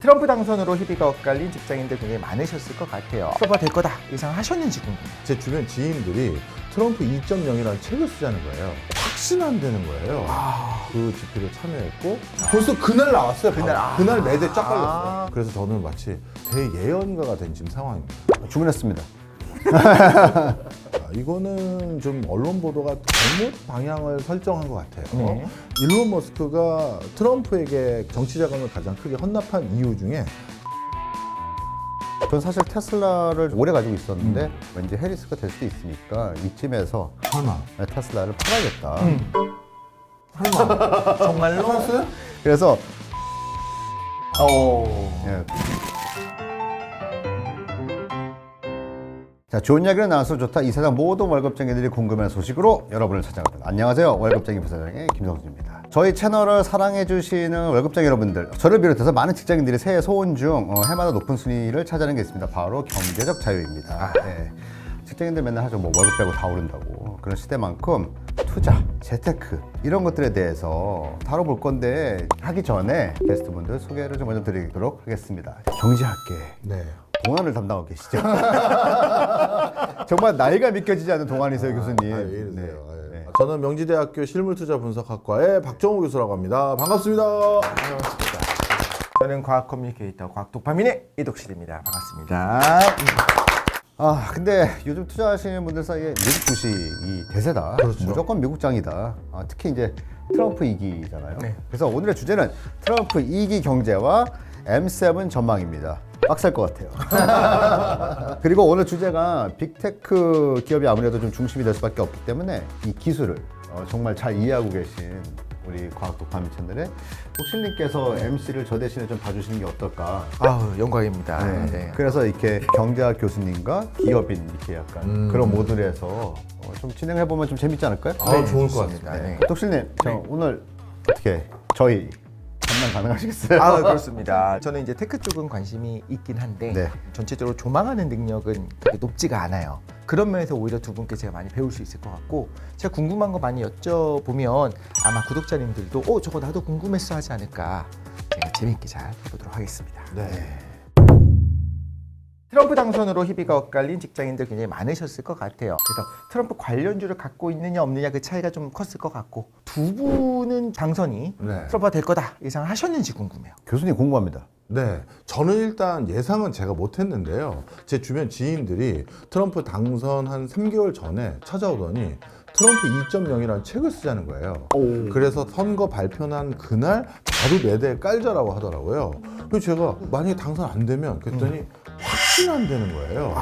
트럼프 당선으로 희비가 엇갈린 직장인들 굉장히 많으셨을 것 같아요. 트럼프가 될 거다 예상하셨는지 궁금해요. 제 주변 지인들이 트럼프 2.0이라는 책을 쓰자는 거예요. 확신한다는 거예요. 그 집회에 참여했고 벌써 그날 나왔어요. 그날 매대 쫙 깔렸어요. 그래서 저는 마치 대예언가가 된 지금 상황입니다. 주문했습니다. 이거는 좀 언론 보도가 잘못 방향을 설정한 것 같아요. 네. 일론 머스크가 트럼프에게 정치 자금을 가장 크게 헌납한 이유 중에 전 사실 테슬라를 오래 가지고 있었는데 왠지 해리스가 될 수도 있으니까 이쯤에서 설마 테슬라를 팔아야겠다. 정말로? 팔았어요? 그래서 오. 예. 자, 좋은 이야기를 나눠서 좋다. 이 세상 모든 월급쟁이들이 궁금해하는 소식으로 여러분을 찾아갑니다. 안녕하세요. 월급쟁이 부사장의 김성준입니다. 저희 채널을 사랑해주시는 월급쟁이 여러분들, 저를 비롯해서 많은 직장인들이 새해 소원 중 해마다 높은 순위를 차지하는 게 있습니다. 바로 경제적 자유입니다. 네. 직장인들 맨날 하죠. 뭐 월급 빼고 다 오른다고. 그런 시대만큼 투자, 재테크 이런 것들에 대해서 다뤄볼 건데 하기 전에 게스트분들 소개를 좀 먼저 드리도록 하겠습니다. 경제학계 네. 동안을 담당하고 계시죠. 정말 나이가 믿겨지지 않는 동안이세요, 교수님. 왜 이러세요? 네. 예. 네. 저는 명지대학교 실물투자분석학과의 박정우 교수라고 합니다. 반갑습니다. 반갑습니다. 저는 과학 커뮤니케이터 과학 도파민의 이독실입니다. 반갑습니다. 근데 요즘 투자하시는 분들 사이에 미국 주식이 대세다. 그렇죠. 무조건 미국장이다. 특히 이제 트럼프 2기잖아요. 네. 그래서 오늘의 주제는 트럼프 2기 경제와 M7 전망입니다. 빡셀 것 같아요. 그리고 오늘 주제가 빅테크 기업이 아무래도 좀 중심이 될 수밖에 없기 때문에 이 기술을 정말 잘 이해하고 계신 우리 과학 도파민 채널에 독실님께서 MC를 저 대신에 좀 봐주시는 게 어떨까. 아우 영광입니다. 네. 네. 그래서 이렇게 경제학 교수님과 기업인 이렇게 약간 그런 모듈에서 좀 진행해보면 좀 재밌지 않을까요? 좋을 것 좋습니다. 같습니다. 네. 독실님, 저 오늘 어떻게 저희 참관 가능하시겠어요? 그렇습니다. 저는 이제 테크 쪽은 관심이 있긴 한데 네. 전체적으로 조망하는 능력은 그렇게 높지가 않아요. 그런 면에서 오히려 두 분께 제가 많이 배울 수 있을 것 같고 제가 궁금한 거 많이 여쭤보면 아마 구독자님들도 저거 나도 궁금했어 하지 않을까 제가 재밌게 잘 해보도록 하겠습니다. 네. 트럼프 당선으로 희비가 엇갈린 직장인들 굉장히 많으셨을 것 같아요. 그래서 트럼프 관련주를 갖고 있느냐 없느냐 그 차이가 좀 컸을 것 같고 두 분은 당선이 네. 트럼프가 될 거다 예상하셨는지 궁금해요. 교수님 궁금합니다. 네, 저는 일단 예상은 제가 못했는데요. 제 주변 지인들이 트럼프 당선 한 3개월 전에 찾아오더니 트럼프 2.0이라는 책을 쓰자는 거예요. 그래서 선거 발표난 그날 바로 매대에 깔자라고 하더라고요. 그래서 제가 만약에 당선 안 되면 그랬더니 확신한다는 거예요.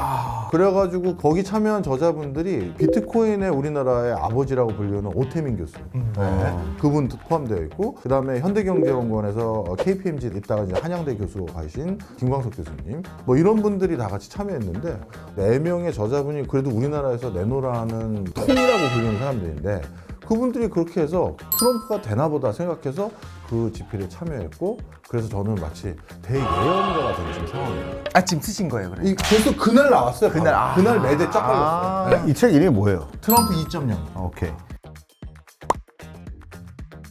그래가지고 거기 참여한 저자분들이 비트코인의 우리나라의 아버지라고 불리는 오태민 교수, 네. 그분 포함되어 있고, 그 다음에 현대경제연구원에서 KPMG 있다가 이제 한양대 교수 가신 김광석 교수님, 뭐 이런 분들이 다 같이 참여했는데 4명의 저자분이 그래도 우리나라에서 내노라는 통이라고 불리는 사람들인데 그분들이 그렇게 해서 트럼프가 되나보다 생각해서 그 집회에 참여했고, 그래서 저는 마치 대예언가가 된 지금 상황입니다. 지금 쓰신 거예요, 그러니까? 벌써 그날 나왔어요. 그날, 그날 매대 쫙 깔렸어요. 네. 이 책 이름이 뭐예요? 트럼프 2.0. 오케이.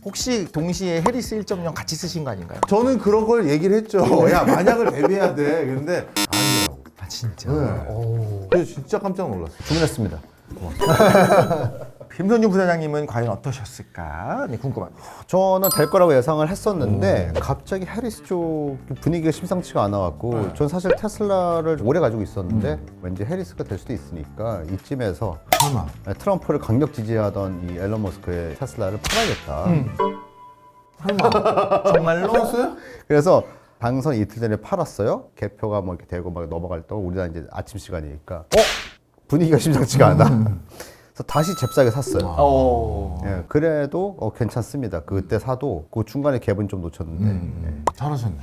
혹시 동시에 해리스 1.0 같이 쓰신 거 아닌가요? 저는 그런 걸 얘기를 했죠. 야, 만약을 대비해야 돼. 근데 아니라고. 진짜? 네. 그래서 진짜 깜짝 놀랐어요. 주문했습니다. 김선준 부사장님은 과연 어떠셨을까? 네, 궁금합니다. 저는 될 거라고 예상을 했었는데 갑자기 해리스 쪽 분위기가 심상치가 않아갖고 전 사실 테슬라를 오래 가지고 있었는데 왠지 해리스가 될 수도 있으니까 이쯤에서 설마. 트럼프를 강력 지지하던 이 앨런 머스크의 테슬라를 팔아야겠다. 정말로? 팔았어요? 그래서 당선 이틀 전에 팔았어요. 개표가 뭐 이렇게 되고 막 넘어갈 때 우리나라 이제 아침 시간이니까 분위기가 심상치가 않아. 그래서 다시 잽싸게 샀어요. 예, 그래도 괜찮습니다. 그때 사도 그 중간에 갭은 좀 놓쳤는데. 잘하셨네.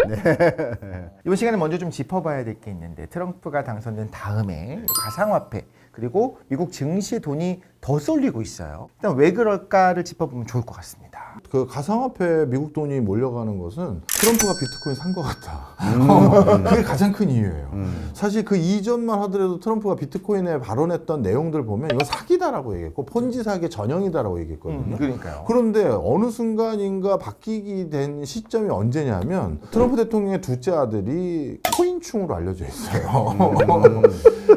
이번 시간에 먼저 좀 짚어봐야 될 게 있는데 트럼프가 당선된 다음에 가상화폐 그리고 미국 증시에 돈이 더 쏠리고 있어요. 일단 왜 그럴까를 짚어보면 좋을 것 같습니다. 그 가상화폐 미국 돈이 몰려가는 것은 트럼프가 비트코인 산 것 같다. 그게 가장 큰 이유예요. 사실 그 이전만 하더라도 트럼프가 비트코인에 발언했던 내용들 보면 이거 사기다라고 얘기했고 폰지 사기 전형이다라고 얘기했거든요. 그러니까요. 그런데 어느 순간인가 바뀌게 된 시점이 언제냐면 트럼프 대통령의 둘째 아들이 코인충으로 알려져 있어요.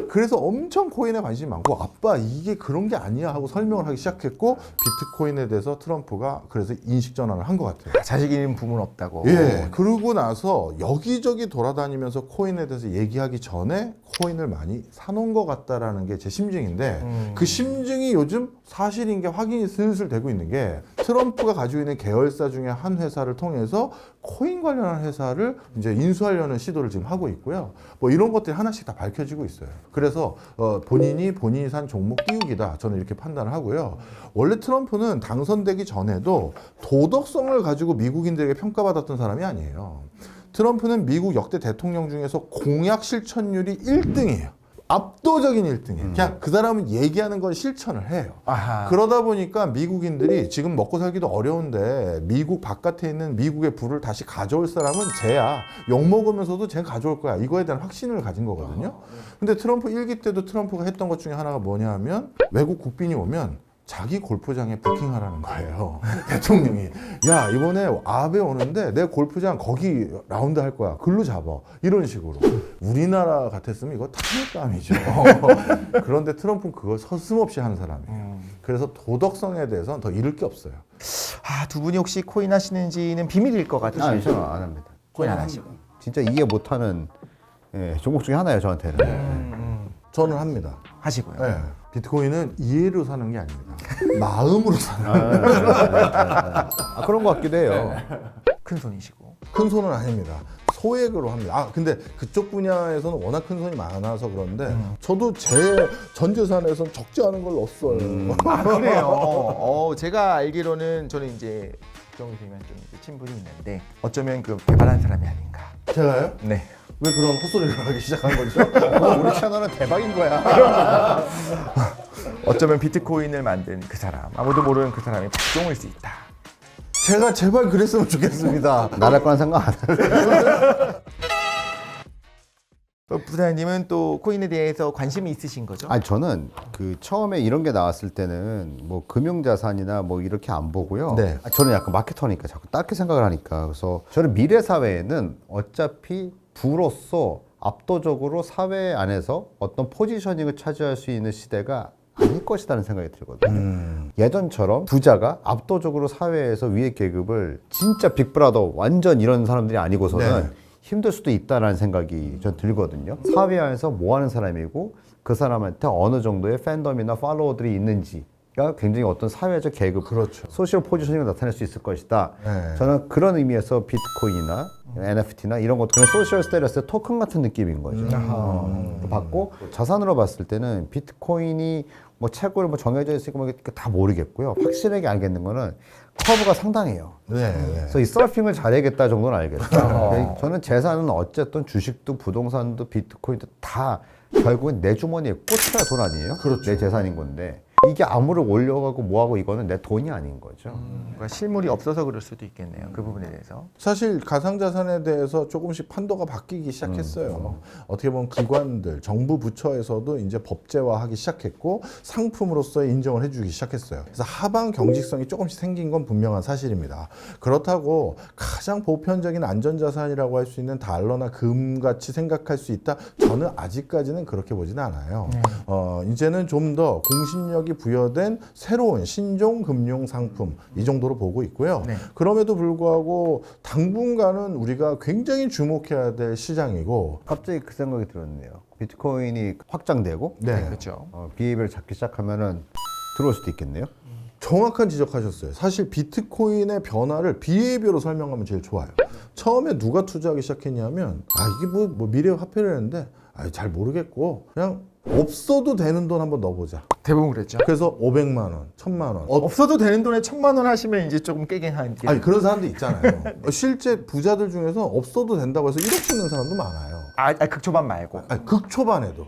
그래서 엄청 코인에 관심이 많고 아빠 이게 그런 게 아니야 하고 설명을 하기 시작했고 비트코인에 대해서 트럼프가 그래서 인식 전환을 한 것 같아요. 자식 잃은 부모는 없다고. 예. 그러고 나서 여기저기 돌아다니면서 코인에 대해서 얘기하기 전에 코인을 많이 사놓은 것 같다라는 게 제 심증인데 그 심증이 요즘 사실인 게 확인이 슬슬 되고 있는 게 트럼프가 가지고 있는 계열사 중에 한 회사를 통해서 코인 관련한 회사를 이제 인수하려는 시도를 지금 하고 있고요. 뭐 이런 것들이 하나씩 다 밝혀지고 있어요. 그래서 본인이 산 종목 띄우기다. 저는 이렇게 판단을 하고요. 원래 트럼프는 당선되기 전에도 도덕성을 가지고 미국인들에게 평가받았던 사람이 아니에요. 트럼프는 미국 역대 대통령 중에서 공약 실천율이 1등이에요. 압도적인 1등이에요. 그냥 그 사람은 얘기하는 건 실천을 해요. 아하. 그러다 보니까 미국인들이 지금 먹고 살기도 어려운데 미국 바깥에 있는 미국의 부를 다시 가져올 사람은 쟤야. 욕먹으면서도 쟤 가져올 거야. 이거에 대한 확신을 가진 거거든요. 근데 트럼프 1기 때도 트럼프가 했던 것 중에 하나가 뭐냐 하면 외국 국빈이 오면 자기 골프장에 부킹하라는 거예요. 대통령이. 야, 이번에 아베 오는데 내 골프장 거기 라운드 할 거야. 글로 잡아. 이런 식으로. 우리나라 같았으면 이거 탐욕감이죠. 그런데 트럼프는 그걸 서슴없이 하는 사람이에요. 그래서 도덕성에 대해서는 더 잃을 게 없어요. 두 분이 혹시 코인 하시는지는 비밀일 것 같아요. 저는 안 합니다. 코인 안 하시고. 진짜 이해 못하는 종목 중에 하나예요, 저한테는. 저는 합니다. 하시고요. 네. 비트코인은 이해로 사는 게 아닙니다. 마음으로 사는 거예요. 그런 것 같기도 해요. 큰 손이시고. 큰 손은 아닙니다. 소액으로 합니다. 근데 그쪽 분야에서는 워낙 큰 손이 많아서 그런데 저도 제 전 재산에선 적지 않은 걸 넣었어요. 그래요. 제가 알기로는 저는 이제 국정 선생님이랑 좀 이제 친분이 있는데 어쩌면 그 개발한 사람이 아닌가. 제가요? 네. 왜 그런 헛소리를 하기 시작한 거죠? 우리 채널은 대박인 거야. 어쩌면 비트코인을 만든 그 사람, 아무도 모르는 그 사람이 박종일 수 있다. 제가 제발 그랬으면 좋겠습니다. 나랄 거랑 상관 안 해. 부사장님은 또 코인에 대해서 관심이 있으신 거죠? 저는 그 처음에 이런 게 나왔을 때는 뭐 금융자산이나 뭐 이렇게 안 보고요. 네. 저는 약간 마케터니까 자꾸 딱히 생각을 하니까. 그래서 저는 미래 사회에는 어차피 부로서 압도적으로 사회 안에서 어떤 포지셔닝을 차지할 수 있는 시대가 아닐 것이라는 생각이 들거든요. 예전처럼 부자가 압도적으로 사회에서 위의 계급을 진짜 빅브라더 완전 이런 사람들이 아니고서는 네. 힘들 수도 있다라는 생각이 전 들거든요. 사회 안에서 뭐 하는 사람이고 그 사람한테 어느 정도의 팬덤이나 팔로워들이 있는지가 굉장히 어떤 사회적 계급, 그렇죠. 소셜 포지셔닝을 나타낼 수 있을 것이다. 네. 저는 그런 의미에서 비트코인이나 NFT나 이런 것도 그냥 소셜 스테이터스의 토큰 같은 느낌인 거죠. 받고 자산으로 봤을 때는 비트코인이 뭐 채굴 뭐 정해져 있으니까 뭐 다 모르겠고요. 확실하게 알겠는 거는 커브가 상당해요. 네. 그래서 이 서핑을 잘해야겠다 정도는 알겠어요. 저는 재산은 어쨌든 주식도 부동산도 비트코인도 다 결국은 내 주머니에 꽂혀야 돈 아니에요? 그렇죠. 내 재산인 건데 이게 아무를 올려가고 뭐하고 이거는 내 돈이 아닌 거죠. 그러니까 실물이 없어서 그럴 수도 있겠네요. 그 부분에 대해서. 사실 가상자산에 대해서 조금씩 판도가 바뀌기 시작했어요. 어떻게 보면 기관들, 정부 부처에서도 이제 법제화하기 시작했고 상품으로서의 인정을 해주기 시작했어요. 그래서 하방 경직성이 조금씩 생긴 건 분명한 사실입니다. 그렇다고 가장 보편적인 안전자산이라고 할 수 있는 달러나 금같이 생각할 수 있다? 저는 아직까지는 그렇게 보지는 않아요. 이제는 좀 더 공신력이 부여된 새로운 신종 금융 상품 이 정도로 보고 있고요. 네. 그럼에도 불구하고 당분간은 우리가 굉장히 주목해야 될 시장이고. 갑자기 그 생각이 들었네요. 비트코인이 확장되고 네. 그렇죠. 비해비를 잡기 시작하면은 들어올 수도 있겠네요. 정확한 지적하셨어요. 사실 비트코인의 변화를 비해비로 설명하면 제일 좋아요. 처음에 누가 투자하기 시작했냐면 이게 뭐 미래 화폐라는데 잘 모르겠고 그냥 없어도 되는 돈 한번 넣어보자. 대부분 그랬죠. 그래서 500만 원, 1000만 원. 없어도 되는 돈에 1000만 원 하시면 이제 조금 깨갱한 게. 그런 사람도 있잖아요. 실제 부자들 중에서 없어도 된다고 해서 1억 쓰는 사람도 많아요. 극초반 말고. 아니, 극초반에도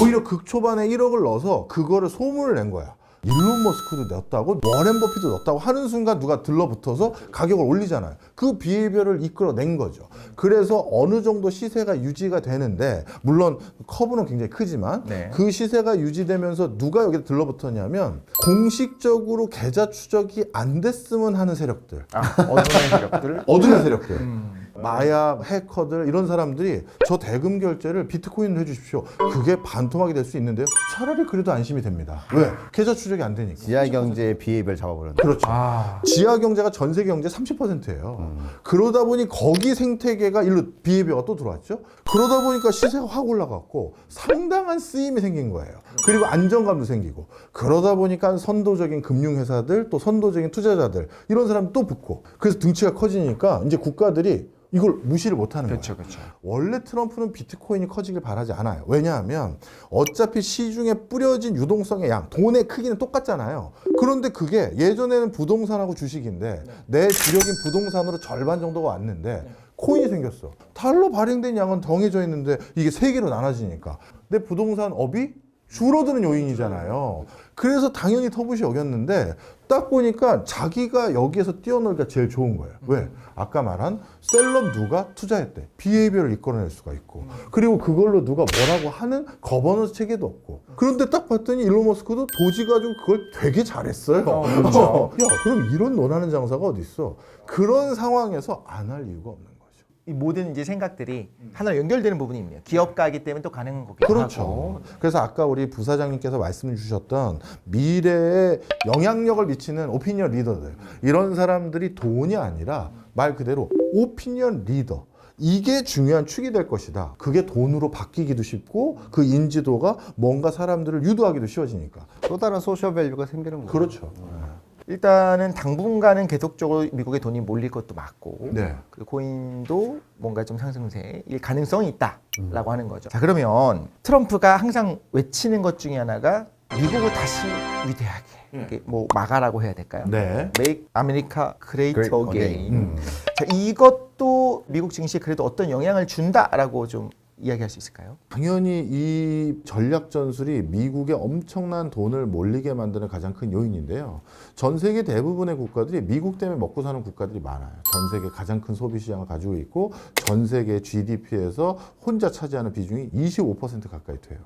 오히려 극초반에 1억을 넣어서 그거를 소문을 낸 거야. 일론 머스크도 넣었다고 워렌 버핏도 넣었다고 하는 순간 누가 들러붙어서 가격을 올리잖아요. 그 비해별을 이끌어낸 거죠. 그래서 어느 정도 시세가 유지가 되는데 물론 커브는 굉장히 크지만 네. 그 시세가 유지되면서 누가 여기 들러붙었냐면 공식적으로 계좌 추적이 안 됐으면 하는 세력들. 어둠의 세력들. 어둠의 세력들. 마약, 해커들 이런 사람들이 저 대금 결제를 비트코인으로 해주십시오. 그게 반토막이 될 수 있는데요. 차라리 그래도 안심이 됩니다. 왜? 계좌 추적이 안 되니까. 지하 경제의 비해별 잡아버렸네. 그렇죠. 아. 지하 경제가 전 세계 경제 30%예요. 그러다 보니 거기 생태계가 일로 비해별가 또 들어왔죠. 그러다 보니까 시세가 확 올라갔고 상당한 쓰임이 생긴 거예요. 그리고 안정감도 생기고 그러다 보니까 선도적인 금융회사들 또 선도적인 투자자들 이런 사람 또 붙고 그래서 등치가 커지니까 이제 국가들이 이걸 무시를 못하는 거예요. 그렇죠. 원래 트럼프는 비트코인이 커지길 바라지 않아요. 왜냐하면 어차피 시중에 뿌려진 유동성의 양, 돈의 크기는 똑같잖아요. 그런데 그게 예전에는 부동산하고 주식인데 내 주력인 부동산으로 절반 정도가 왔는데 코인이 생겼어. 달러 발행된 양은 정해져 있는데 이게 세 개로 나눠지니까 내 부동산 업이 줄어드는 요인이잖아요. 그래서 당연히 터부시 여겼는데 딱 보니까 자기가 여기에서 뛰어놀기가 제일 좋은 거예요. 왜? 아까 말한 셀럽 누가 투자했대. 비해별을 이끌어낼 수가 있고 그리고 그걸로 누가 뭐라고 하는 거버넌스 체계도 없고 그런데 딱 봤더니 일론 머스크도 도지 가지고 그걸 되게 잘했어요. 그렇죠. 야, 그럼 이런 논하는 장사가 어디 있어? 그런 상황에서 안 할 이유가 없는 거죠. 이 모든 이제 생각들이 하나로 연결되는 부분이 있네요. 기업가이기 때문에 또 가능한 거기도 그렇죠. 하고. 그래서 아까 우리 부사장님께서 말씀해 주셨던 미래에 영향력을 미치는 오피니언 리더들 이런 사람들이 돈이 아니라 말 그대로 오피니언 리더 이게 중요한 축이 될 것이다. 그게 돈으로 바뀌기도 쉽고 그 인지도가 뭔가 사람들을 유도하기도 쉬워지니까. 또 다른 소셜 밸류가 생기는 거죠. 그렇죠. 일단은 당분간은 계속적으로 미국에 돈이 몰릴 것도 맞고 네. 그 코인도 뭔가 좀 상승세일 가능성이 있다라고 하는 거죠. 자, 그러면 트럼프가 항상 외치는 것 중에 하나가 미국을 다시 위대하게 이게 뭐 막아라고 해야 될까요? 네. Make America Great Great Again. Again. 자, 이것도 미국 증시에 그래도 어떤 영향을 준다라고 좀 이야기할 수 있을까요? 당연히 이 전략 전술이 미국에 엄청난 돈을 몰리게 만드는 가장 큰 요인인데요. 전 세계 대부분의 국가들이 미국 때문에 먹고 사는 국가들이 많아요. 전 세계 가장 큰 소비 시장을 가지고 있고 전 세계 GDP에서 혼자 차지하는 비중이 25% 가까이 돼요.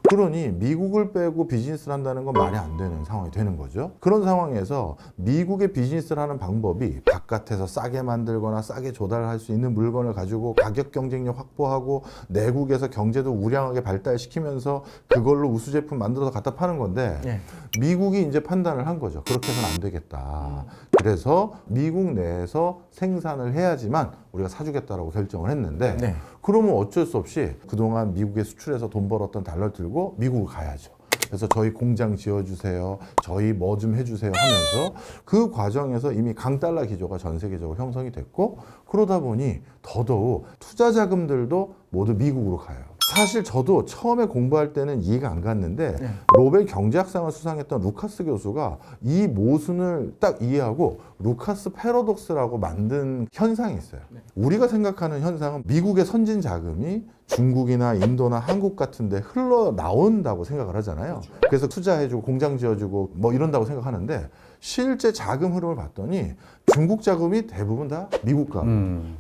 그러니 미국을 빼고 비즈니스를 한다는 건 말이 안 되는 상황이 되는 거죠. 그런 상황에서 미국의 비즈니스를 하는 방법이 바깥에서 싸게 만들거나 싸게 조달할 수 있는 물건을 가지고 가격 경쟁력 확보하고 내국에서 경제도 우량하게 발달시키면서 그걸로 우수 제품 만들어서 갖다 파는 건데 네. 미국이 이제 판단을 한 거죠. 그렇게 해서는 안 되겠다. 그래서 미국 내에서 생산을 해야지만 우리가 사주겠다라고 결정을 했는데 네. 그러면 어쩔 수 없이 그동안 미국에 수출해서 돈 벌었던 달러를 들고 미국을 가야죠. 그래서 저희 공장 지어주세요. 저희 뭐 좀 해주세요 하면서 그 과정에서 이미 강달러 기조가 전 세계적으로 형성이 됐고 그러다 보니 더더욱 투자 자금들도 모두 미국으로 가요. 사실 저도 처음에 공부할 때는 이해가 안 갔는데 노벨 경제학상을 수상했던 루카스 교수가 이 모순을 딱 이해하고 루카스 패러독스라고 만든 현상이 있어요. 우리가 생각하는 현상은 미국의 선진 자금이 중국이나 인도나 한국 같은 데 흘러나온다고 생각을 하잖아요. 그래서 투자해주고 공장 지어주고 뭐 이런다고 생각하는데 실제 자금 흐름을 봤더니 중국 자금이 대부분 다 미국 가고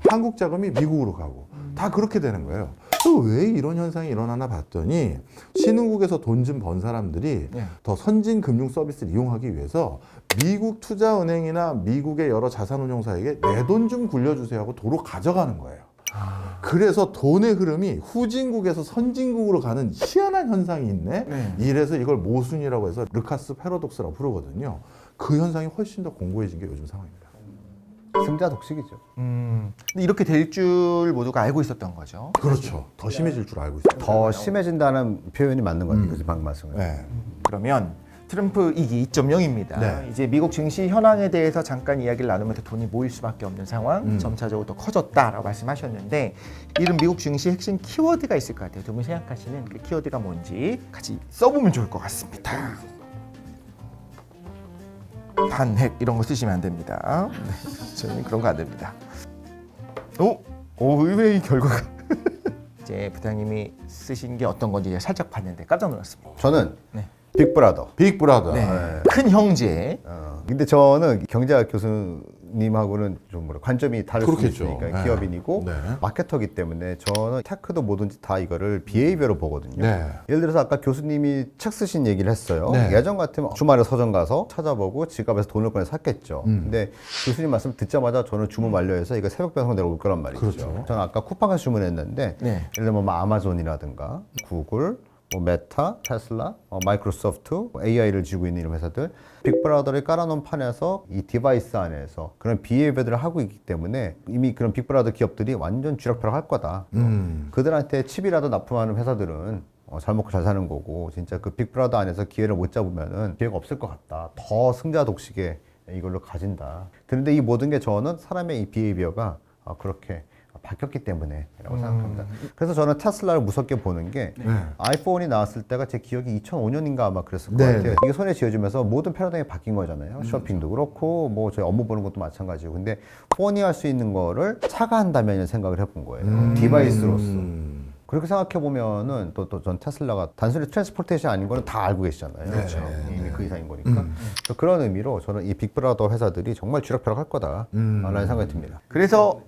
한국 자금이 미국으로 가고 다 그렇게 되는 거예요. 또 왜 이런 현상이 일어나나 봤더니 신흥국에서 돈 좀 번 사람들이 더 선진 금융 서비스를 이용하기 위해서 미국 투자은행이나 미국의 여러 자산운용사에게 내 돈 좀 굴려주세요 하고 도로 가져가는 거예요. 그래서 돈의 흐름이 후진국에서 선진국으로 가는 희한한 현상이 있네. 이래서 이걸 모순이라고 해서 르카스 패러독스라고 부르거든요. 그 현상이 훨씬 더 공고해진 게 요즘 상황입니다. 승자 독식이죠. 근데 이렇게 될 줄 모두가 알고 있었던 거죠. 그렇죠. 더 심해질 줄 알고 있어요. 더 심해진다는 표현이 맞는 것 같아요. 그래서 방금 말씀을. 네. 그러면 트럼프 이기 2.0입니다. 네. 이제 미국 증시 현황에 대해서 잠깐 이야기를 나누면서 돈이 모일 수밖에 없는 상황, 점차적으로 더 커졌다라고 말씀하셨는데 이런 미국 증시 핵심 키워드가 있을 것 같아요. 두 분이 생각하시는 그 키워드가 뭔지 같이 써보면 좋을 것 같습니다. 반핵 이런 거 쓰시면 안 됩니다. 네, 저희는 그런 거 안 됩니다. 의외의 결과가 이제 부장님이 쓰신 게 어떤 건지 살짝 봤는데 깜짝 놀랐습니다. 저는 네. 빅브라더. 빅브라더. 네. 큰 형제. 근데 저는 경제학 교수님하고는 좀 관점이 다를 수 그렇겠죠. 있으니까 네. 기업인이고 네. 마케터기 때문에 저는 테크도 뭐든지 다 이거를 비헤이비어로 보거든요. 네. 예를 들어서 아까 교수님이 책 쓰신 얘기를 했어요. 네. 예전 같으면 주말에 서점 가서 찾아보고 지갑에서 돈을 꺼내 샀겠죠. 근데 교수님 말씀 듣자마자 저는 주문 완료해서 이거 새벽 배송 내려올 거란 말이죠. 그렇죠. 저는 아까 쿠팡에서 주문했는데 네. 예를 들면 뭐 아마존이라든가 구글, 뭐 메타, 테슬라, 마이크로소프트, AI를 쥐고 있는 이런 회사들 빅브라더를 깔아놓은 판에서 이 디바이스 안에서 그런 비헤이비어들을 하고 있기 때문에 이미 그런 빅브라더 기업들이 완전 쥐락펴락할 거다. 그들한테 칩이라도 납품하는 회사들은 잘 먹고 잘 사는 거고 진짜 그 빅브라더 안에서 기회를 못 잡으면은 기회가 없을 것 같다. 더 승자 독식에 이걸로 가진다. 그런데 이 모든 게 저는 사람의 이 비헤이비어가 그렇게 바뀌었기 때문에라고 생각합니다. 그래서 저는 테슬라를 무섭게 보는 게 아이폰이 나왔을 때가 제 기억이 2005년인가 아마 그랬을 것 네, 같아요. 네. 이게 손에 쥐어주면서 모든 패러다임이 바뀐 거잖아요. 쇼핑도 그렇고 뭐 저희 업무 보는 것도 마찬가지고. 근데 폰이 할 수 있는 거를 차가 한다면 생각을 해본 거예요. 디바이스로서. 그렇게 생각해 보면은 또 전 테슬라가 단순히 트랜스포테이션 아닌 거는 다 알고 계시잖아요. 그렇죠. 이미 그 이상인 거니까. 그래서 그런 의미로 저는 이 빅브라더 회사들이 정말 쥐락펴락 할 거다라는 생각이 듭니다. 그래서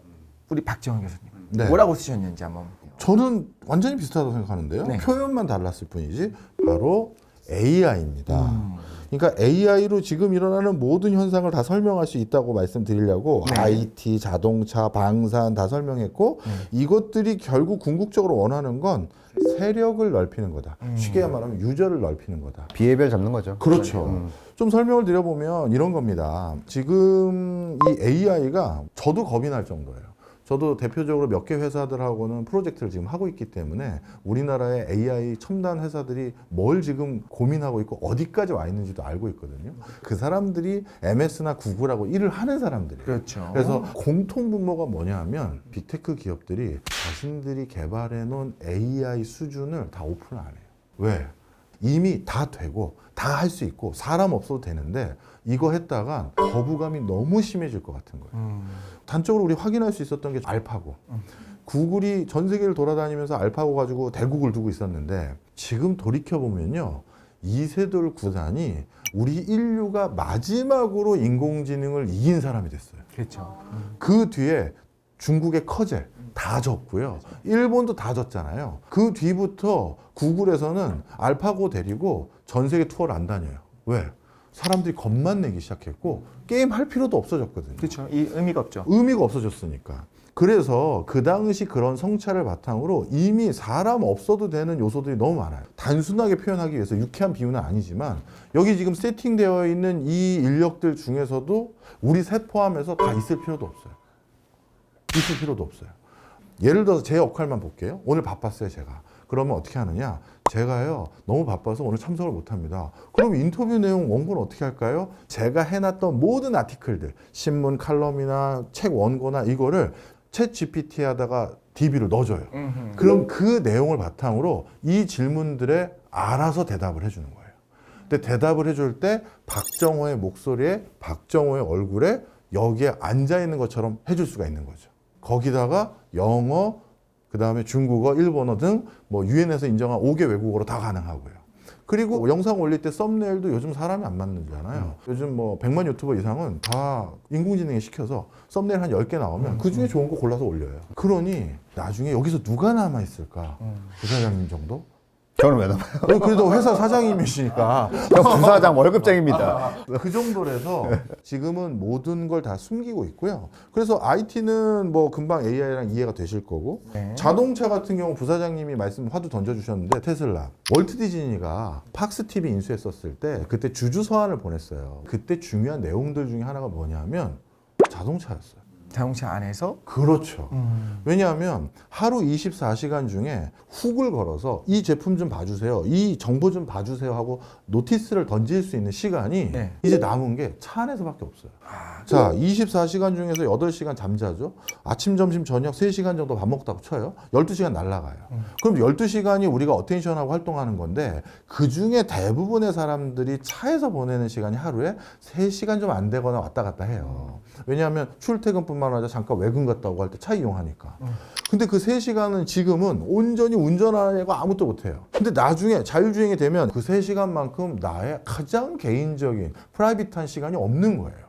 우리 박지원 교수님 네. 뭐라고 쓰셨는지 한번 볼게요. 저는 완전히 비슷하다고 생각하는데요. 네. 표현만 달랐을 뿐이지 바로 AI입니다. 그러니까 AI로 지금 일어나는 모든 현상을 다 설명할 수 있다고 말씀드리려고 IT, 자동차, 방산 다 설명했고 이것들이 결국 궁극적으로 원하는 건 세력을 넓히는 거다. 쉽게 말하면 유저를 넓히는 거다. 비해별 잡는 거죠. 그렇죠. 좀 설명을 드려보면 이런 겁니다. 지금 이 AI가 저도 겁이 날 정도예요. 저도 대표적으로 몇 개 회사들하고는 프로젝트를 지금 하고 있기 때문에 우리나라의 AI 첨단 회사들이 뭘 지금 고민하고 있고 어디까지 와 있는지도 알고 있거든요. 그 사람들이 MS나 구글하고 일을 하는 사람들이에요. 그렇죠. 그래서 공통 분모가 뭐냐 하면 빅테크 기업들이 자신들이 개발해 놓은 AI 수준을 다 오픈 안 해요. 왜? 이미 다 되고 다 할 수 있고 사람 없어도 되는데 이거 했다가 거부감이 너무 심해질 것 같은 거예요. 단적으로 우리 확인할 수 있었던 게 알파고. 구글이 전 세계를 돌아다니면서 알파고 가지고 대국을 두고 있었는데 지금 돌이켜보면요. 이세돌 구단이 우리 인류가 마지막으로 인공지능을 이긴 사람이 됐어요. 그렇죠. 그 뒤에 중국의 커젤 다 졌고요. 일본도 다 졌잖아요. 그 뒤부터 구글에서는 알파고 데리고 전 세계 투어를 안 다녀요. 왜? 사람들이 겁만 내기 시작했고 게임 할 필요도 없어졌거든요. 그렇죠. 이 의미가 없죠. 의미가 없어졌으니까. 그래서 그 당시 그런 성찰을 바탕으로 이미 사람 없어도 되는 요소들이 너무 많아요. 단순하게 표현하기 위해서 유쾌한 비유는 아니지만 여기 지금 세팅되어 있는 이 인력들 중에서도 우리 셋 포함해서 다 있을 필요도 없어요. 있을 필요도 없어요. 예를 들어서 제 역할만 볼게요. 오늘 바빴어요, 제가. 그러면 어떻게 하느냐? 제가요, 너무 바빠서 오늘 참석을 못 합니다. 그럼 인터뷰 내용 원고는 어떻게 할까요? 제가 해놨던 모든 아티클들, 신문 칼럼이나 책 원고나 이거를 챗 GPT 하다가 DB를 넣어줘요. 그럼 그 내용을 바탕으로 이 질문들에 알아서 대답을 해주는 거예요. 근데 대답을 해줄 때 박정호의 목소리에 박정호의 얼굴에 여기에 앉아있는 것처럼 해줄 수가 있는 거죠. 거기다가 영어, 그 다음에 중국어, 일본어 등 뭐 유엔에서 인정한 5개 외국어로 다 가능하고요. 그리고 영상 올릴 때 썸네일도 요즘 사람이 안 만들잖아요. 요즘 뭐 100만 유튜버 이상은 다 인공지능에 시켜서 썸네일 한 10개 나오면 그 중에 좋은 거 골라서 올려요. 그러니 나중에 여기서 누가 남아있을까? 부사장님 정도? 저는 왜 남아요? 그래도 회사 사장님이시니까 저 부사장 월급쟁입니다. 그 정도라서 지금은 모든 걸 다 숨기고 있고요. 그래서 IT는 뭐 금방 AI랑 이해가 되실 거고 자동차 같은 경우 부사장님이 말씀 화두 던져주셨는데 테슬라 월트 디즈니가 팍스 TV 인수했었을 때 그때 주주 서한을 보냈어요. 그때 중요한 내용들 중에 하나가 뭐냐면 자동차였어요. 자동차 안에서 그렇죠. 왜냐하면 하루 24시간 중에 훅을 걸어서 이 제품 좀 봐주세요. 이 정보 좀 봐주세요 하고 노티스를 던질 수 있는 시간이 네. 이제 남은 게 차 안에서밖에 없어요. 자, 24시간 중에서 8시간 잠자죠. 아침, 점심, 저녁 3시간 정도 밥 먹다고 쳐요. 12시간 날아가요. 그럼 12시간이 우리가 어텐션하고 활동하는 건데 그중에 대부분의 사람들이 차에서 보내는 시간이 하루에 3시간 좀 안 되거나 왔다 갔다 해요. 왜냐하면 출퇴근뿐만 웬만하자 잠깐 외근 갔다 오고 할 때 차 이용하니까. 근데 그 3시간은 지금은 온전히 운전하는 애가 아무것도 못해요. 근데 나중에 자율주행이 되면 그 3시간만큼 나의 가장 개인적인 프라이빗한 시간이 없는 거예요.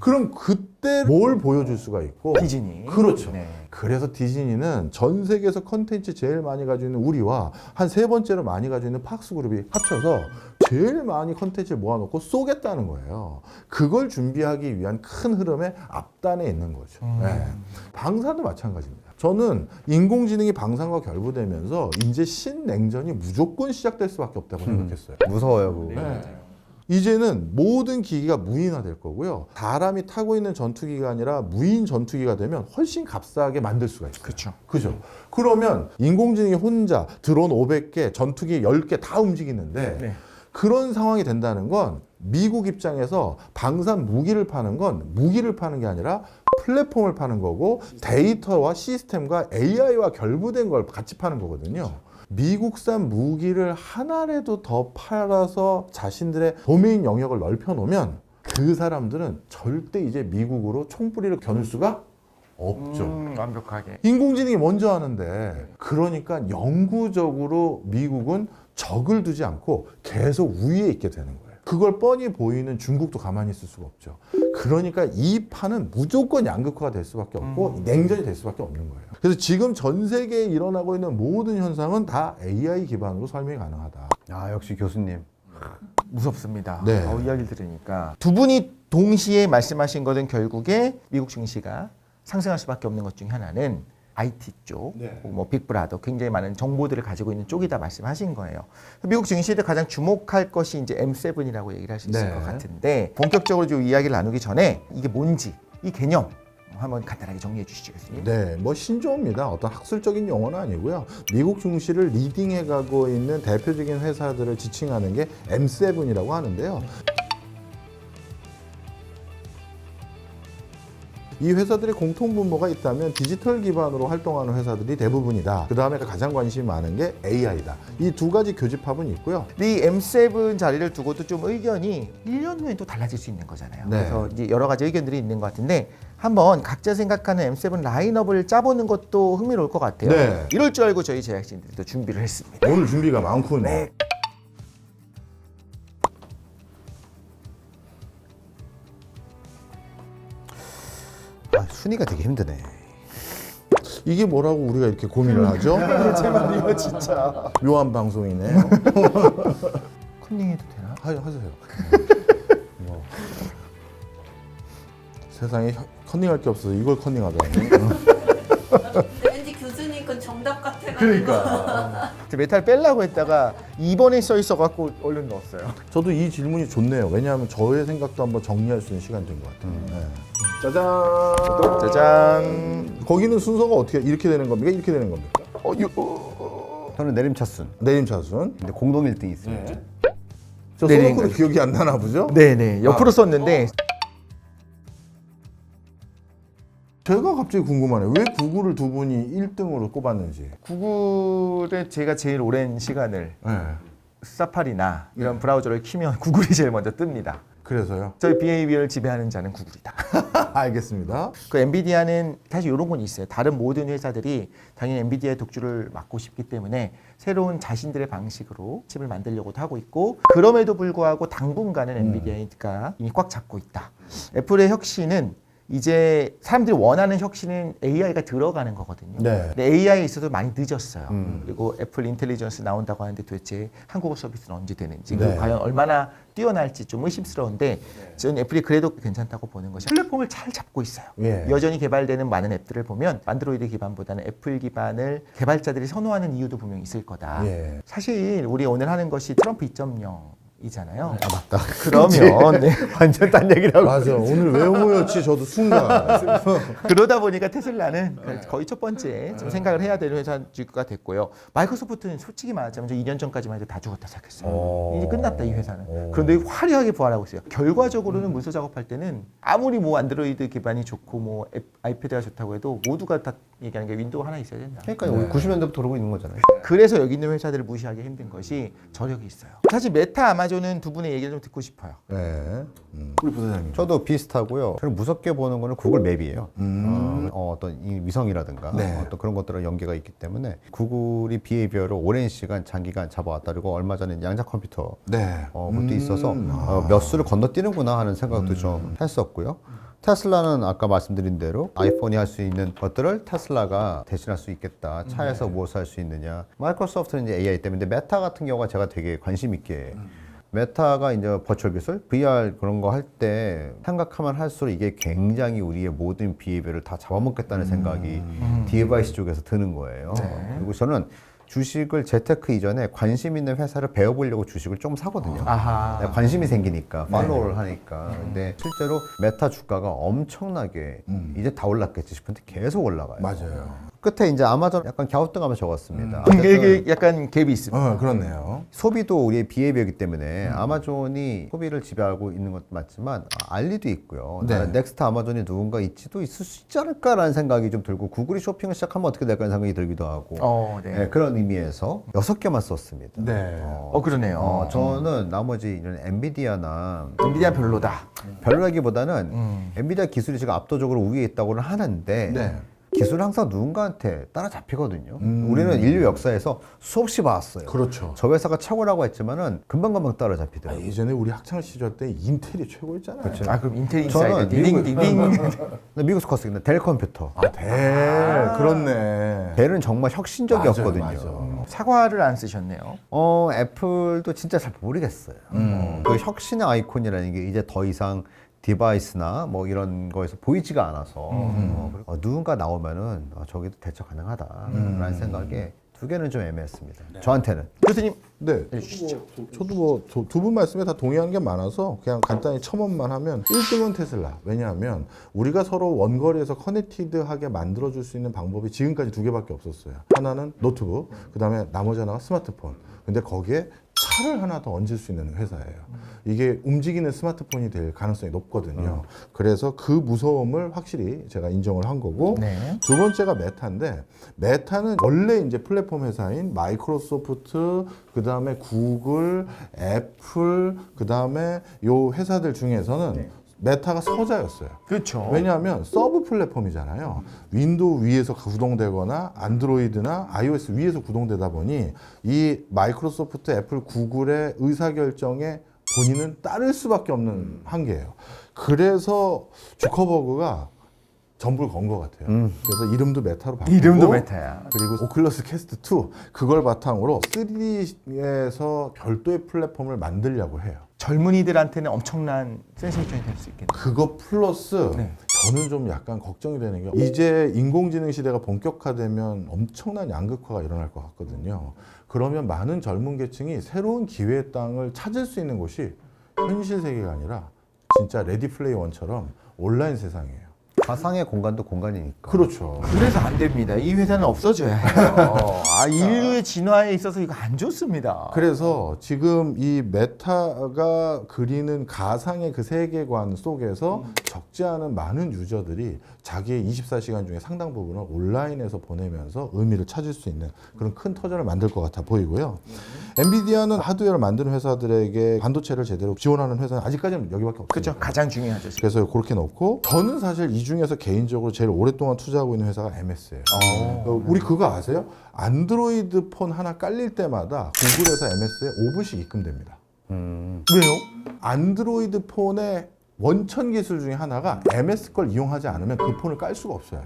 그럼 그때 뭘 보여줄 수가 있고 디즈니. 그렇죠. 네. 그래서 디즈니는 전 세계에서 컨텐츠 제일 많이 가지고 있는 우리와 한 3번째로 많이 가지고 있는 팍스그룹이 합쳐서 제일 많이 컨텐츠를 모아놓고 쏘겠다는 거예요. 그걸 준비하기 위한 큰 흐름의 앞단에 있는 거죠. 네. 방사도 마찬가지입니다. 저는 인공지능이 방산과 결부되면서 이제 신냉전이 무조건 시작될 수밖에 없다고 생각했어요. 무서워요, 그거. 네. 이제는 모든 기기가 무인화될 거고요. 사람이 타고 있는 전투기가 아니라 무인 전투기가 되면 훨씬 값싸게 만들 수가 있어요. 그렇죠. 그죠? 그러면 인공지능이 혼자 드론 500개, 전투기 10개 다 움직이는데 네. 그런 상황이 된다는 건 미국 입장에서 방산 무기를 파는 건 무기를 파는 게 아니라 플랫폼을 파는 거고 데이터와 시스템과 AI와 결부된 걸 같이 파는 거거든요. 미국산 무기를 하나라도 더 팔아서 자신들의 도메인 영역을 넓혀 놓으면 그 사람들은 절대 이제 미국으로 총뿌리를 겨눌 수가 없죠. 완벽하게. 인공지능이 먼저 하는데 그러니까 영구적으로 미국은 적을 두지 않고 계속 우위에 있게 되는 거예요. 그걸 뻔히 보이는 중국도 가만히 있을 수가 없죠. 그러니까 이 판은 무조건 양극화가 될 수밖에 없고 냉전이 될 수밖에 없는 거예요. 그래서 지금 전 세계에 일어나고 있는 모든 현상은 다 AI 기반으로 설명이 가능하다. 아, 역시 교수님. 무섭습니다. 네. 이야기를 들으니까 두 분이 동시에 말씀하신 것은 결국에 미국 증시가 상승할 수밖에 없는 것 중에 하나는 IT 쪽, 네. 뭐 빅브라더, 굉장히 많은 정보들을 가지고 있는 쪽이다 말씀하신 거예요. 미국 증시에도 가장 주목할 것이 이제 M7이라고 얘기를 할 수 있을 네. 것 같은데 본격적으로 좀 이야기를 나누기 전에 이게 뭔지 이 개념 한번 간단하게 정리해 주시죠, 교수님. 네, 뭐 신조어입니다. 어떤 학술적인 용어는 아니고요. 미국 증시를 리딩해 가고 있는 대표적인 회사들을 지칭하는 게 M7이라고 하는데요. 이 회사들의 공통분모가 있다면 디지털 기반으로 활동하는 회사들이 대부분이다. 그 다음에 가장 관심이 많은 게 AI다. 이 두 가지 교집합은 있고요. 이 M7 자리를 두고도 좀 의견이 1년 후에 또 달라질 수 있는 거잖아요. 네. 그래서 이제 여러 가지 의견들이 있는 것 같은데 한번 각자 생각하는 M7 라인업을 짜보는 것도 흥미로울 것 같아요. 네. 이럴 줄 알고 저희 제작진들도 준비를 했습니다. 오늘 준비가 많군요. 네. 아, 순위가 되게 힘드네. 이게 뭐라고 우리가 이렇게 고민을 하죠? 제 말이요, 진짜. 묘한 방송이네. 컨닝해도 되나? 하세요. 뭐. 세상에 컨닝할 게 없어서 이걸 컨닝하다니. 근데 왠지 교수님 건 정답 같아가지고. 그러니까. 메탈 빼려고 했다가 2번에 써 있어갖고 얼른 넣었어요. 저도 이 질문이 좋네요. 왜냐하면 저의 생각도 한번 정리할 수 있는 시간이 된 것 같아요. 네. 짜잔. 짜잔. 거기는 순서가 어떻게 이렇게 되는 겁니까? 이렇게 되는 겁니까? 저는 내림차순. 내림차순. 근데 공동 1등이 있어요. 저 내린 써놓고도 거죠. 기억이 안 나나 보죠? 네네. 옆으로 썼는데 제가 갑자기 궁금하네요. 왜 구글을 두 분이 1등으로 꼽았는지. 구글에 제가 제일 오랜 시간을 네. 사파리나 이런 브라우저를 키면 구글이 제일 먼저 뜹니다. 그래서요. 저희 비헤이비어를 지배하는 자는 구글이다. 알겠습니다. 그 엔비디아는 사실 이런 건 있어요. 다른 모든 회사들이 당연히 엔비디아의 독주를 막고 싶기 때문에 새로운 자신들의 방식으로 칩을 만들려고도 하고 있고 그럼에도 불구하고 당분간은 엔비디아가 이미 꽉 잡고 있다. 애플의 혁신은 이제 사람들이 원하는 혁신은 AI가 들어가는 거거든요. 네. 근데 AI에 있어서 많이 늦었어요. 그리고 애플 인텔리전스 나온다고 하는데 도대체 한국어 서비스는 언제 되는지 네. 그리고 과연 얼마나 뛰어날지 좀 의심스러운데 저는 애플이 그래도 괜찮다고 보는 것이 플랫폼을 잘 잡고 있어요. 예. 여전히 개발되는 많은 앱들을 보면 안드로이드 기반보다는 애플 기반을 개발자들이 선호하는 이유도 분명히 있을 거다. 예. 사실 우리 오늘 하는 것이 트럼프 2.0이잖아요. 아, 맞다. 그러면 네. 완전 딴 얘기라고. 맞아. 오늘 왜 모였지? 저도 순간. 그러다 보니까 테슬라는 거의 첫 번째 좀 생각을 해야 되는 회사가 됐고요. 마이크로소프트는 솔직히 말하자면 저 2년 전까지만 해도 다 죽었다 생각했어요. 이제 끝났다 이 회사는. 그런데 화려하게 부활하고 있어요. 결과적으로는 문서 작업할 때는 아무리 뭐 안드로이드 기반이 좋고 뭐 아이패드가 좋다고 해도 모두가 다 얘기하는 게 윈도우가 하나 있어야 된다. 그러니까 우리 90년대부터 그러고 있는 거잖아요. 그래서 여기 있는 회사들을 무시하기 힘든 것이 저력이 있어요. 사실 메타, 아마존은 두 분의 얘기를 좀 듣고 싶어요. 네. 우리 부사장님. 저도 비슷하고요. 저는 무섭게 보는 거는 구글 맵이에요. 어떤 이 위성이라든가 네. 어떤 그런 것들은 연계가 있기 때문에 구글이 비헤이비어를 오랜 시간 장기간 잡아왔다. 그리고 얼마 전에 양자 컴퓨터 네. 것도 있어서 몇 수를 건너뛰는구나 하는 생각도 좀 했었고요. 테슬라는 아까 말씀드린 대로 아이폰이 할 수 있는 것들을 테슬라가 대신할 수 있겠다. 차에서 무엇을 할 수 있느냐. 마이크로소프트는 이제 AI 때문에 메타 같은 경우가 제가 되게 관심 있게 메타가 이제 버추얼 기술, VR 그런 거 할 때 생각하면 할수록 이게 굉장히 우리의 모든 비헤이비어를 다 잡아먹겠다는 생각이 디바이스 쪽에서 드는 거예요. 그리고 저는 주식을 재테크 이전에 관심 있는 회사를 배워보려고 주식을 좀 사거든요. 아하. 내가 관심이 생기니까 팔로우를 하니까. 근데 실제로 메타 주가가 엄청나게 이제 다 올랐겠지 싶은데 계속 올라가요. 맞아요. 끝에 이제 아마존 약간 갸우뚱하면서 적었습니다. 이게 약간 갭이 있습니다. 그렇네요. 소비도 우리의 비헤이비어이기 때문에 아마존이 소비를 지배하고 있는 것도 맞지만 알리도 있고요. 네. 넥스트 아마존이 누군가 있지도 있을 수 있지 않을까라는 생각이 좀 들고 구글이 쇼핑을 시작하면 어떻게 될까 하는 생각이 들기도 하고 네. 네, 그런 의미에서 6개만 썼습니다. 네. 그러네요. 저는 나머지 이런 엔비디아나 엔비디아 별로다. 별로라기보다는 엔비디아 기술이 지금 압도적으로 우위에 있다고는 하는데 네. 기술은 항상 누군가한테 따라잡히거든요. 우리는 인류 역사에서 수없이 봐왔어요. 그렇죠. 저 회사가 최고라고 했지만 금방금방 따라잡히더라고요. 예전에 우리 학창 시절 때 인텔이 최고였잖아요. 그렇죠. 아, 그럼 인텔 저는 인사이드 디딩. 미국에서 컸어요. 델 컴퓨터. 그렇네. 델은 정말 혁신적이었거든요. 맞아요. 사과를 안 쓰셨네요. 애플도 진짜 잘 모르겠어요. 그 혁신의 아이콘이라는 게 이제 더 이상 디바이스나 뭐 이런 거에서 보이지가 않아서 누군가 나오면은 저기도 대처 가능하다라는 생각에 두 개는 좀 애매했습니다. 저한테는. 교수님 네. 저도 뭐 두 분 말씀에 다 동의하는 게 많아서 그냥 간단히 첨언만 하면 1등은 테슬라. 왜냐하면 우리가 서로 원거리에서 커넥티드하게 만들어줄 수 있는 방법이 지금까지 두 개밖에 없었어요. 하나는 노트북, 그 다음에 나머지 하나가 스마트폰. 근데 거기에 차를 하나 더 얹을 수 있는 회사예요. 이게 움직이는 스마트폰이 될 가능성이 높거든요. 그래서 그 무서움을 확실히 제가 인정을 한 거고, 네. 두 번째가 메타인데, 메타는 원래 이제 플랫폼 회사인 마이크로소프트, 그 다음에 구글, 애플, 그 다음에 요 회사들 중에서는 메타가 서자였어요. 그렇죠. 왜냐하면 서브 플랫폼이잖아요. 윈도우 위에서 구동되거나 안드로이드나 iOS 위에서 구동되다 보니 이 마이크로소프트, 애플, 구글의 의사결정에 본인은 따를 수밖에 없는 한계예요. 그래서 주커버그가 전부를 건 것 같아요. 그래서 이름도 메타로 바꾸고, 이름도 메타야. 그리고 오클러스 캐스트 2 그걸 바탕으로 3D에서 별도의 플랫폼을 만들려고 해요. 젊은이들한테는 엄청난 센세이션이 될 수 있겠네요. 그거 플러스 네. 저는 좀 약간 걱정이 되는 게 이제 인공지능 시대가 본격화되면 엄청난 양극화가 일어날 것 같거든요. 그러면 많은 젊은 계층이 새로운 기회의 땅을 찾을 수 있는 곳이 현실 세계가 아니라 진짜 레디 플레이 원처럼 온라인 세상이에요. 가상의 공간도 공간이니까. 그렇죠. 그래서 안 됩니다. 이 회사는 없어져야 해요. 인류의 진화에 있어서 이거 안 좋습니다. 그래서 지금 이 메타가 그리는 가상의 그 세계관 속에서 적지 않은 많은 유저들이 자기의 24시간 중에 상당 부분을 온라인에서 보내면서 의미를 찾을 수 있는 그런 큰 터전을 만들 것 같아 보이고요. 엔비디아는 하드웨어를 만드는 회사들에게 반도체를 제대로 지원하는 회사는 아직까지는 여기밖에 없어요. 그렇죠. 가장 중요하죠. 그래서 그렇게 놓고 저는 사실 이 중에서 개인적으로 제일 오랫동안 투자하고 있는 회사가 MS예요. 우리 그거 아세요? 안드로이드 폰 하나 깔릴 때마다 구글에서 MS에 5불씩 입금됩니다. 왜요? 안드로이드 폰의 원천 기술 중에 하나가 MS 걸 이용하지 않으면 그 폰을 깔 수가 없어요.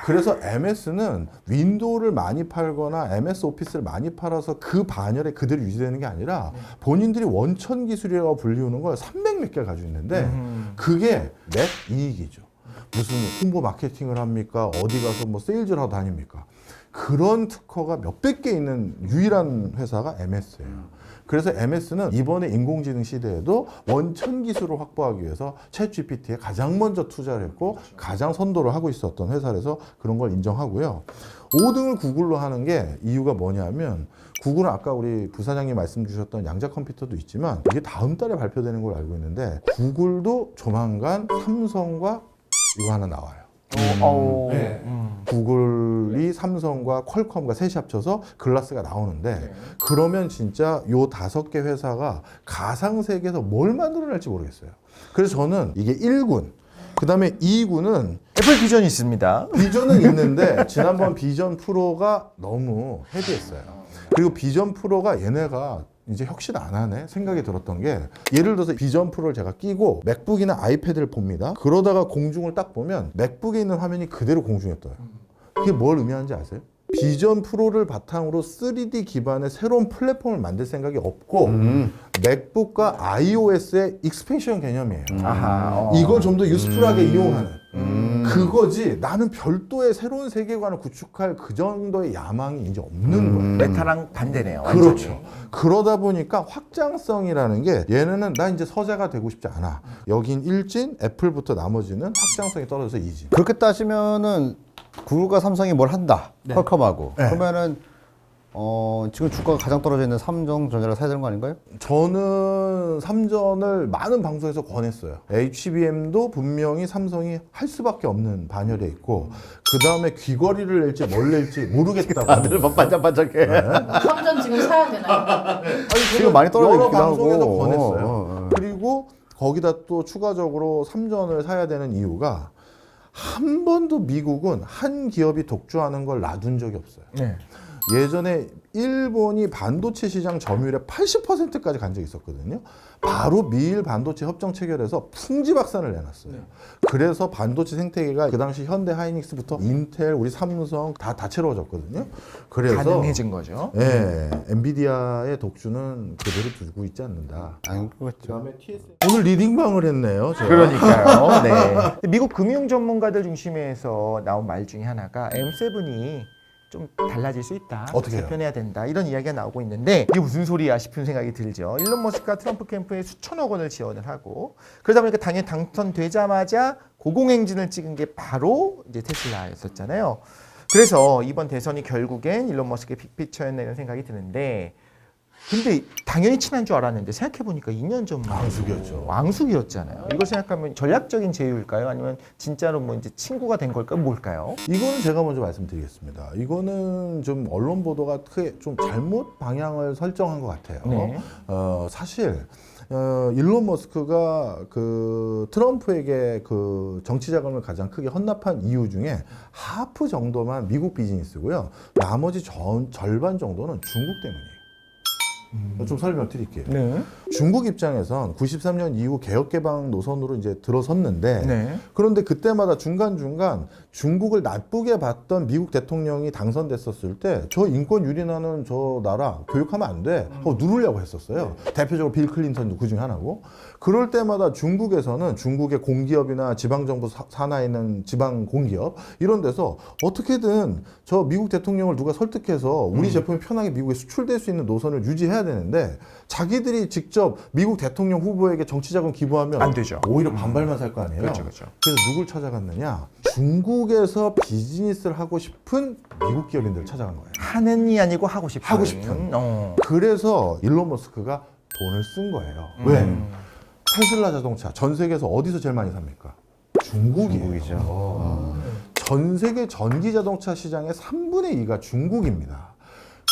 그래서 MS는 윈도우를 많이 팔거나 MS 오피스를 많이 팔아서 그 반열에 그대로 유지되는 게 아니라 본인들이 원천 기술이라고 불리우는 걸 300몇 개를 가지고 있는데 그게 넷 이익이죠. 무슨 홍보 마케팅을 합니까? 어디 가서 뭐 세일즈를 하고 다닙니까? 그런 특허가 몇백 개 있는 유일한 회사가 MS예요. 그래서 MS는 이번에 인공지능 시대에도 원천 기술을 확보하기 위해서 챗GPT에 가장 먼저 투자를 했고 가장 선도를 하고 있었던 회사라서 그런 걸 인정하고요. 5등을 구글로 하는 게 이유가 뭐냐면 구글은 아까 우리 부사장님 말씀 주셨던 양자 컴퓨터도 있지만 이게 다음 달에 발표되는 걸 알고 있는데 구글도 조만간 삼성과 이거 하나 나와요. 네. 구글이 삼성과 퀄컴과 셋이 합쳐서 글라스가 나오는데 그러면 진짜 요 5개 회사가 가상 세계에서 뭘 만들어낼지 모르겠어요. 그래서 저는 이게 1군, 그 다음에 2군은 애플 비전이 있습니다. 비전은 있는데 지난번 비전 프로가 너무 헤비했어요. 그리고 비전 프로가 얘네가 이제 혁신 안 하네 생각이 들었던 게 예를 들어서 비전 프로를 제가 끼고 맥북이나 아이패드를 봅니다. 그러다가 공중을 딱 보면 맥북에 있는 화면이 그대로 공중에 떠요. 그게 뭘 의미하는지 아세요? 비전 프로를 바탕으로 3D 기반의 새로운 플랫폼을 만들 생각이 없고 맥북과 iOS의 익스펜션 개념이에요. 아하. 이걸 좀 더 유스풀하게 이용하는 그거지. 나는 별도의 새로운 세계관을 구축할 그 정도의 야망이 이제 없는 거예요. 메타랑 반대네요. 완전히. 그렇죠. 그러다 보니까 확장성이라는 게 얘네는 나 이제 서재가 되고 싶지 않아. 여긴 일진, 애플부터 나머지는 확장성이 떨어져서 이진. 그렇게 따지면은 구글과 삼성이 뭘 한다. 퀄컴하고. 네. 그러면은 지금 주가가 가장 떨어져 있는 삼성전자를 사야 되는 거 아닌가요? 저는 삼전을 많은 방송에서 권했어요. HBM도 분명히 삼성이 할 수밖에 없는 반열에 있고 그 다음에 귀걸이를 낼지 뭘 낼지 모르겠다고. 다들 반짝반짝해. 삼전 지금 사야 되나요? 지금 많이 떨어져 여러 있기도 방송에서 하고. 권했어요. 그리고 거기다 또 추가적으로 삼전을 사야 되는 이유가 한 번도 미국은 한 기업이 독주하는 걸 놔둔 적이 없어요. 네. 예전에 일본이 반도체 시장 점유율의 80%까지 간 적이 있었거든요. 바로 미일 반도체 협정 체결해서 풍지박산을 내놨어요. 그래서 반도체 생태계가 그 당시 현대 하이닉스부터 인텔, 우리 삼성 다 다채로워졌거든요. 그래서 가능해진 거죠. 예, 엔비디아의 독주는 그대로 두고 있지 않는다. 안 그렇죠. 오늘 리딩방을 했네요. 제가. 그러니까요. 네. 미국 금융 전문가들 중심에서 나온 말 중에 하나가 M7이 좀 달라질 수 있다. 어떻게 해요? 재편해야 된다. 이런 이야기가 나오고 있는데 이게 무슨 소리야 싶은 생각이 들죠. 일론 머스크가 트럼프 캠프에 수천억 원을 지원을 하고 그러다 보니까 당연히 당선되자마자 고공행진을 찍은 게 바로 이제 테슬라였었잖아요. 그래서 이번 대선이 결국엔 일론 머스크의 빅피처였나 이런 생각이 드는데 근데 당연히 친한 줄 알았는데 생각해보니까 2년 전만 왕숙이었죠. 왕숙이었잖아요. 이걸 생각하면 전략적인 제휴일까요? 아니면 진짜로 뭐 이제 친구가 된 걸까요? 뭘까요? 이거는 제가 먼저 말씀드리겠습니다. 이거는 좀 언론 보도가 크게 좀 잘못 방향을 설정한 것 같아요. 네. 사실 일론 머스크가 그 트럼프에게 그 정치 자금을 가장 크게 헌납한 이유 중에 하프 정도만 미국 비즈니스고요. 나머지 절반 정도는 중국 때문이에요. 좀 설명 드릴게요. 네. 중국 입장에선 93년 이후 개혁개방 노선으로 이제 들어섰는데 네. 그런데 그때마다 중간중간 중국을 나쁘게 봤던 미국 대통령이 당선됐었을 때 저 인권 유린하는 저 나라 교육하면 안 돼. 누르려고 했었어요. 대표적으로 빌 클린턴도 그 중에 하나고. 그럴 때마다 중국에서는 중국의 공기업이나 지방정부 산하에 있는 지방 공기업 이런 데서 어떻게든 저 미국 대통령을 누가 설득해서 우리 제품이 편하게 미국에 수출될 수 있는 노선을 유지해야 되는데 자기들이 직접 미국 대통령 후보에게 정치자금 기부하면 안 되죠. 오히려 반발만 살 거 아니에요. 그렇죠, 그렇죠. 그래서 누굴 찾아갔느냐? 중국에서 비즈니스를 하고 싶은 미국 기업인들을 찾아간 거예요. 하는이 아니고 하고 싶은. 하고 싶은. 그래서 일론 머스크가 돈을 쓴 거예요. 왜? 테슬라 자동차 전 세계에서 어디서 제일 많이 삽니까? 중국이에요. 중국이죠. 전 세계 전기 자동차 시장의 3분의 2가 중국입니다.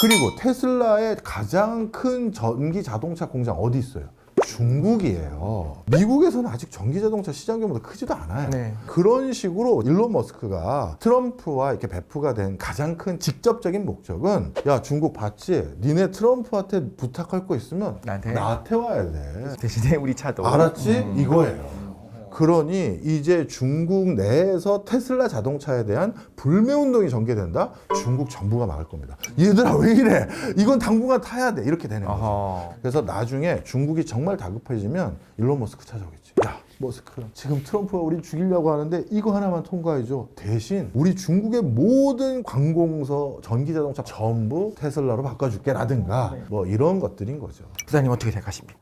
그리고 테슬라의 가장 큰 전기 자동차 공장 어디 있어요? 중국이에요. 미국에서는 아직 전기 자동차 시장 규모도 크지도 않아요. 네. 그런 식으로 일론 머스크가 트럼프와 이렇게 배프가 된 가장 큰 직접적인 목적은 야 중국 봤지? 니네 트럼프한테 부탁할 거 있으면 나한테 와야 돼. 대신에 우리 차도. 알았지? 이거예요. 그러니 이제 중국 내에서 테슬라 자동차에 대한 불매운동이 전개된다? 중국 정부가 막을 겁니다. 얘들아 왜 이래? 이건 당분간 타야 돼. 이렇게 되는 거죠. 어허. 그래서 나중에 중국이 정말 다급해지면 일론 머스크 찾아오겠지. 야 머스크 지금 트럼프가 우리 죽이려고 하는데 이거 하나만 통과해줘. 대신 우리 중국의 모든 관공서 전기자동차 전부 테슬라로 바꿔줄게 라든가 뭐 이런 것들인 거죠. 부장님 어떻게 생각하십니까?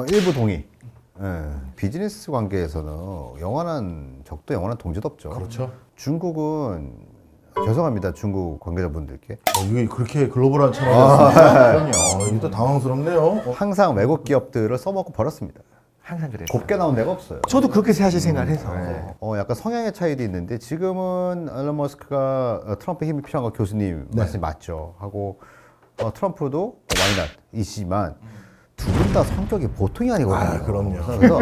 일부 동의. 예, 비즈니스 관계에서는 영원한 적도 영원한 동지도 없죠. 그렇죠. 중국은 죄송합니다, 중국 관계자분들께. 이게 그렇게 글로벌한 차원이었습니다. 그럼요. 이거 당황스럽네요. 항상 외국 기업들을 써먹고 버렸습니다. 항상 그래요. 곱게 나온 데가 없어요. 저도 그렇게 사실 생각을 해서. 네. 약간 성향의 차이도 있는데 지금은 일론 머스크가 트럼프 힘이 필요한 거 교수님 말씀이 맞죠. 하고 트럼프도 와이낫이지만 두 분 다 성격이 보통이 아니거든요. 아, 그럼요. 그래서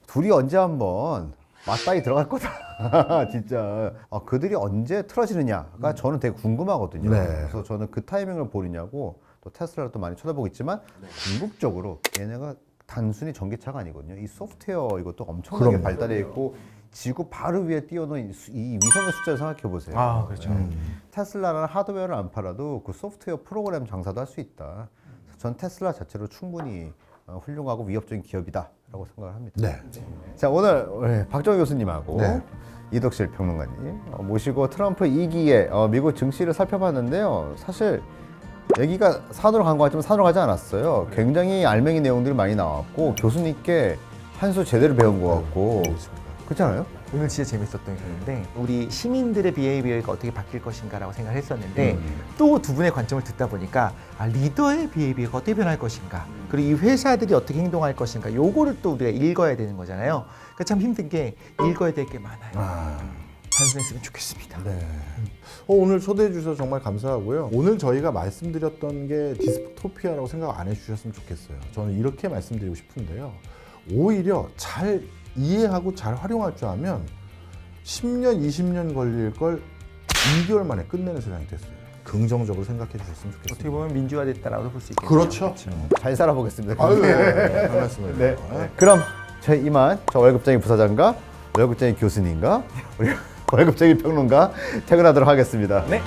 둘이 언제 한번 맞다이 들어갈 거다. 진짜 그들이 언제 틀어지느냐가 저는 되게 궁금하거든요. 네. 그래서 저는 그 타이밍을 보느냐고 또 테슬라를 또 많이 쳐다보고 있지만 궁극적으로 얘네가 단순히 전기차가 아니거든요. 이 소프트웨어 이것도 엄청나게 그럼요. 발달해 있고 지구 바로 위에 띄워놓은 이 위성의 숫자를 생각해 보세요. 아, 그렇죠. 테슬라는 하드웨어를 안 팔아도 그 소프트웨어 프로그램 장사도 할 수 있다. 전 테슬라 자체로 충분히 훌륭하고 위협적인 기업이다라고 생각을 합니다. 네. 자, 오늘 박정희 교수님하고 네. 이덕실 평론가님 모시고 트럼프 2기의 미국 증시를 살펴봤는데요. 사실 얘기가 산으로 간 것 같지만 산으로 가지 않았어요. 굉장히 알맹이 내용들이 많이 나왔고 교수님께 한 수 제대로 배운 것 같고 그렇잖아요? 오늘 진짜 재밌었던 게 있는데 우리 시민들의 비헤이비어가 어떻게 바뀔 것인가라고 생각을 했었는데 또 두 분의 관점을 듣다 보니까 리더의 비헤이비어가 어떻게 변할 것인가 그리고 이 회사들이 어떻게 행동할 것인가 요거를 또 우리가 읽어야 되는 거잖아요. 그러니까 참 힘든 게 읽어야 될 게 많아요. 단순했으면 좋겠습니다. 네. 오늘 초대해 주셔서 정말 감사하고요. 오늘 저희가 말씀드렸던 게 디스토피아라고 생각 안 해주셨으면 좋겠어요. 저는 이렇게 말씀드리고 싶은데요. 오히려 잘 이해하고 잘 활용할 줄 알면 10년, 20년 걸릴 걸 2개월 만에 끝내는 세상이 됐어요. 긍정적으로 생각해 주셨으면 좋겠습니다. 어떻게 보면 민주화됐다라고 볼 수 있겠네요. 그렇죠. 잘 살아보겠습니다. 아유, 네. 별 말씀을. 네. 그럼 이만 저 월급쟁이 부사장과 월급쟁이 교수님과 우리 월급쟁이 평론가 퇴근하도록 하겠습니다. 네.